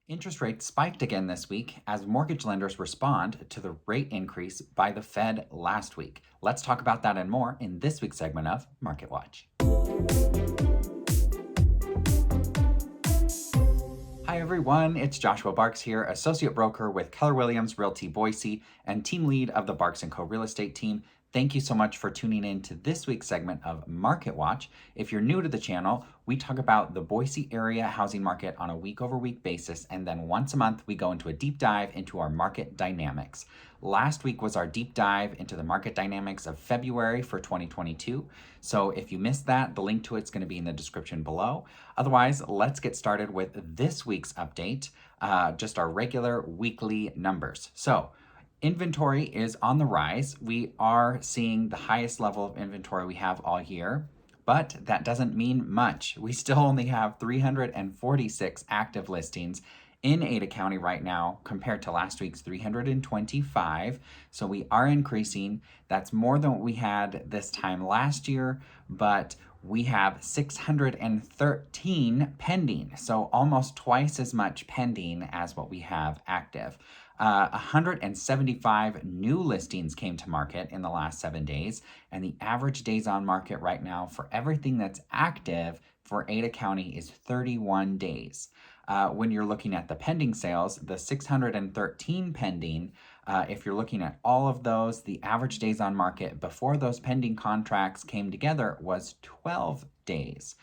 Interest rates spiked again this week as mortgage lenders respond to the rate increase by the Fed last week. Let's talk about that and more in this week's segment of Market Watch. Hi everyone, it's Joshua Barks here, associate broker with Keller Williams Realty Boise and team lead of the Barks & Co. real estate team. Thank you so much for tuning in to this week's segment of Market Watch. If you're new to the channel, we talk about the Boise area housing market on a week-over-week basis, and then once a month we go into a deep dive into our market dynamics. Last week was our deep dive into the market dynamics of February for 2022. So if you missed that, the link to it's going to be in the description below. Otherwise, let's get started with this week's update, just our regular weekly numbers. So inventory is on the rise. We are seeing the highest level of inventory we have all year, but that doesn't mean much. We still only have 346 active listings in Ada County right now compared to last week's 325. So we are increasing. That's more than what we had this time last year, but we have 613 pending. So almost twice as much pending as what we have active. 175 new listings came to market in the last 7 days, and the average days on market right now for everything that's active for Ada County is 31 days. When you're looking at the pending sales, the 613 pending, if you're looking at all of those, the average days on market before those pending contracts came together was 12 days.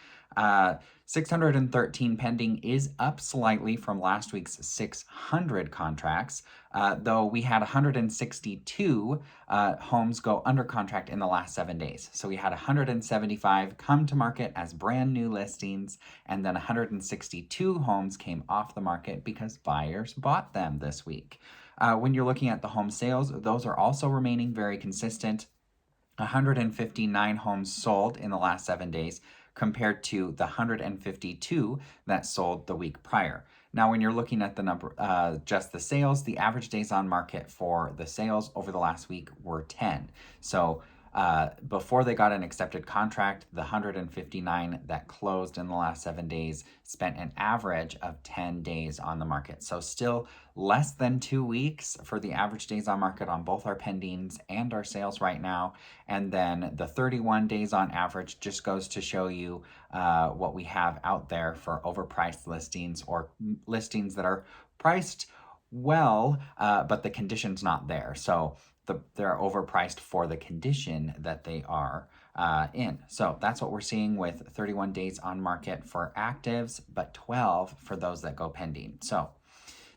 613 pending is up slightly from last week's 600 contracts, though we had 162 homes go under contract in the last 7 days. So we had 175 come to market as brand new listings, and then 162 homes came off the market because buyers bought them this week. When you're looking at the home sales, those are also remaining very consistent. 159 homes sold in the last 7 days compared to the 152 that sold the week prior. Now, when you're looking at the number, just the sales, the average days on market for the sales over the last week were 10. So before they got an accepted contract, the 159 that closed in the last 7 days spent an average of 10 days on the market. So still less than 2 weeks for the average days on market on both our pendings and our sales right now. And then the 31 days on average just goes to show you what we have out there for overpriced listings or listings that are priced well, but the condition's not there. So they're overpriced for the condition that they are in. So that's what we're seeing with 31 days on market for actives, but 12 for those that go pending. So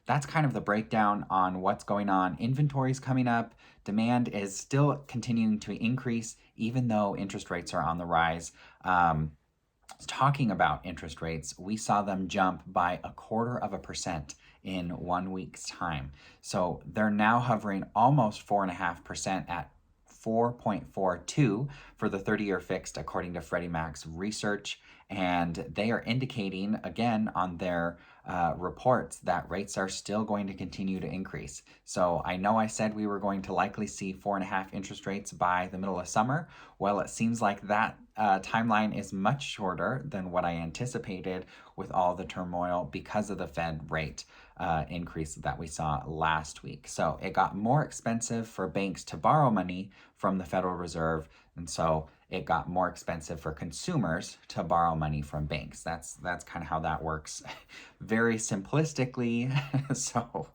that's kind of the breakdown on what's going on. Inventory's coming up. Demand is still continuing to increase, even though interest rates are on the rise. Talking about interest rates, we saw them jump by 0.25% in 1 week's time. So they're now hovering almost 4.5% at 4.42 for the 30-year fixed, according to Freddie Mac's research. And they are indicating, again, on their reports that rates are still going to continue to increase. So I know I said we were going to likely see 4.5 interest rates by the middle of summer. Well, it seems like that timeline is much shorter than what I anticipated with all the turmoil because of the Fed rate increase that we saw last week. So it got more expensive for banks to borrow money from the Federal Reserve, and so it got more expensive for consumers to borrow money from banks. That's kind of how that works, very simplistically. So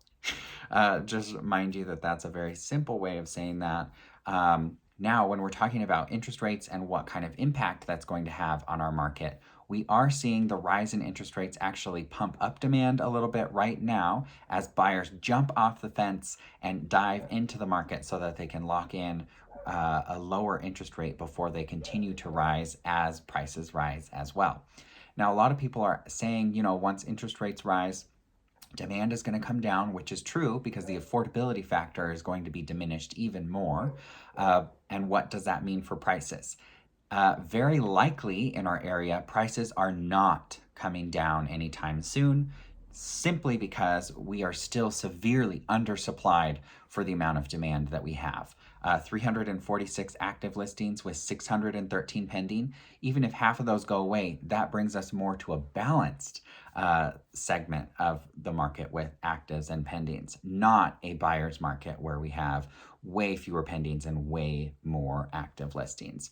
just mind you that that's a very simple way of saying that. Now, when we're talking about interest rates and what kind of impact that's going to have on our market, we are seeing the rise in interest rates actually pump up demand a little bit right now as buyers jump off the fence and dive into the market so that they can lock in a lower interest rate before they continue to rise as prices rise as well. Now, a lot of people are saying, once interest rates rise, demand is going to come down, which is true because the affordability factor is going to be diminished even more. And what does that mean for prices? Very likely in our area, prices are not coming down anytime soon, simply because we are still severely undersupplied for the amount of demand that we have. 346 active listings with 613 pending. Even if half of those go away, that brings us more to a balanced segment of the market with actives and pendings, not a buyer's market where we have way fewer pendings and way more active listings.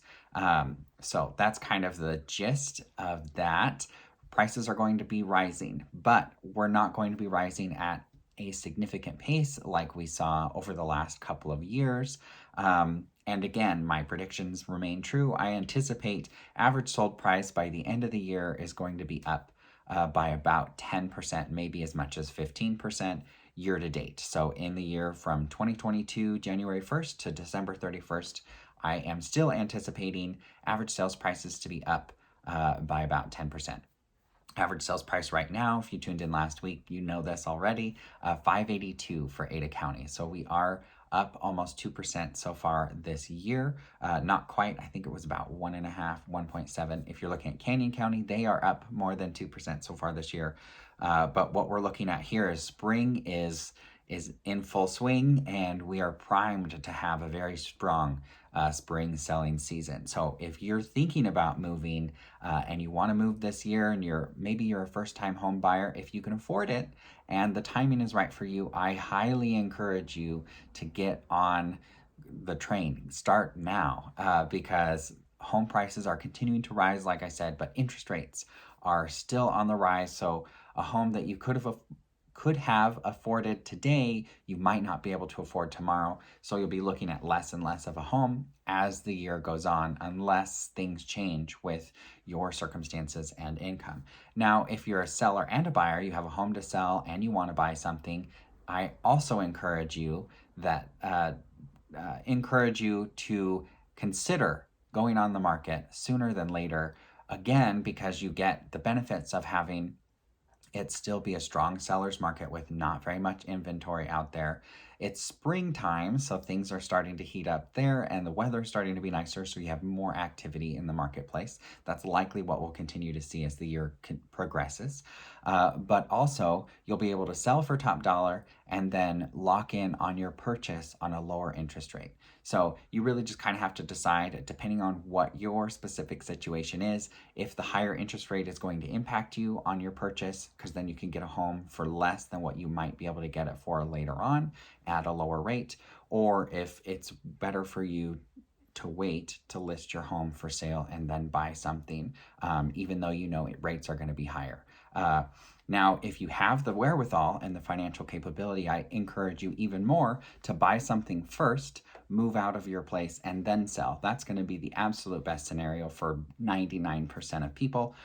So that's kind of the gist of that. Prices are going to be rising, but we're not going to be rising at a significant pace like we saw over the last couple of years. And again, my predictions remain true. I anticipate average sold price by the end of the year is going to be up by about 10%, maybe as much as 15% year to date. So in the year from 2022, January 1st to December 31st, I am still anticipating average sales prices to be up by about 10%. Average sales price right now, if you tuned in last week, you know this already, $582 for Ada County. So we are up almost 2% so far this year. Not quite, I think it was about 1.5, 1.7. If you're looking at Canyon County, they are up more than 2% so far this year. But what we're looking at here is spring is in full swing, and we are primed to have a very strong spring selling season. So if you're thinking about moving and you want to move this year, and maybe you're a first-time home buyer, if you can afford it and the timing is right for you, I highly encourage you to get on the train. Start now because home prices are continuing to rise, like I said, but interest rates are still on the rise. So a home that you could have afforded today, you might not be able to afford tomorrow. So you'll be looking at less and less of a home as the year goes on, unless things change with your circumstances and income. Now, if you're a seller and a buyer, you have a home to sell and you want to buy something, I also encourage you to consider going on the market sooner than later. Again, because you get the benefits of having it still be a strong seller's market with not very much inventory out there. It's springtime, so things are starting to heat up there and the weather's starting to be nicer, so you have more activity in the marketplace. That's likely what we'll continue to see as the year progresses. But also, you'll be able to sell for top dollar and then lock in on your purchase on a lower interest rate. So you really just kind of have to decide, depending on what your specific situation is, if the higher interest rate is going to impact you on your purchase, because then you can get a home for less than what you might be able to get it for later on at a lower rate, or if it's better for you to wait to list your home for sale and then buy something, even though you know rates are going to be higher. Now, if you have the wherewithal and the financial capability, I encourage you even more to buy something first, move out of your place, and then sell. That's going to be the absolute best scenario for 99% of people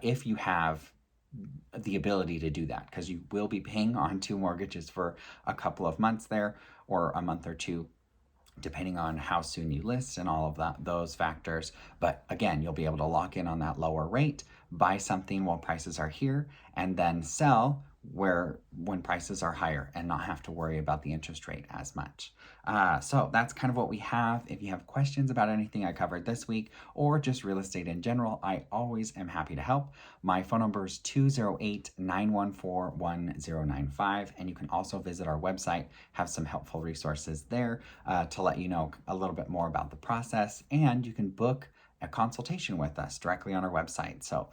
if you have the ability to do that, because you will be paying on 2 mortgages for a couple of months there, or a month or two, depending on how soon you list and all of those factors. But again, you'll be able to lock in on that lower rate, buy something while prices are here, and then sell when prices are higher and not have to worry about the interest rate as much. So that's kind of what we have. If you have questions about anything I covered this week or just real estate in general, I always am happy to help. My phone number is 208-914-1095, and you can also visit our website, have some helpful resources there to let you know a little bit more about the process, and you can book a consultation with us directly on our website. So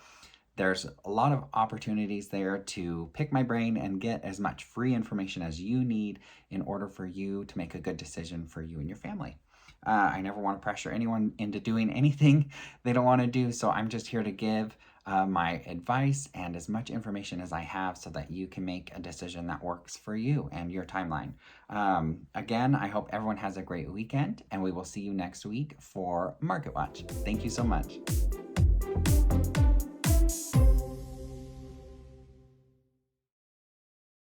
there's a lot of opportunities there to pick my brain and get as much free information as you need in order for you to make a good decision for you and your family. I never want to pressure anyone into doing anything they don't want to do, so I'm just here to give my advice and as much information as I have so that you can make a decision that works for you and your timeline. Again, I hope everyone has a great weekend, and we will see you next week for Market Watch. Thank you so much.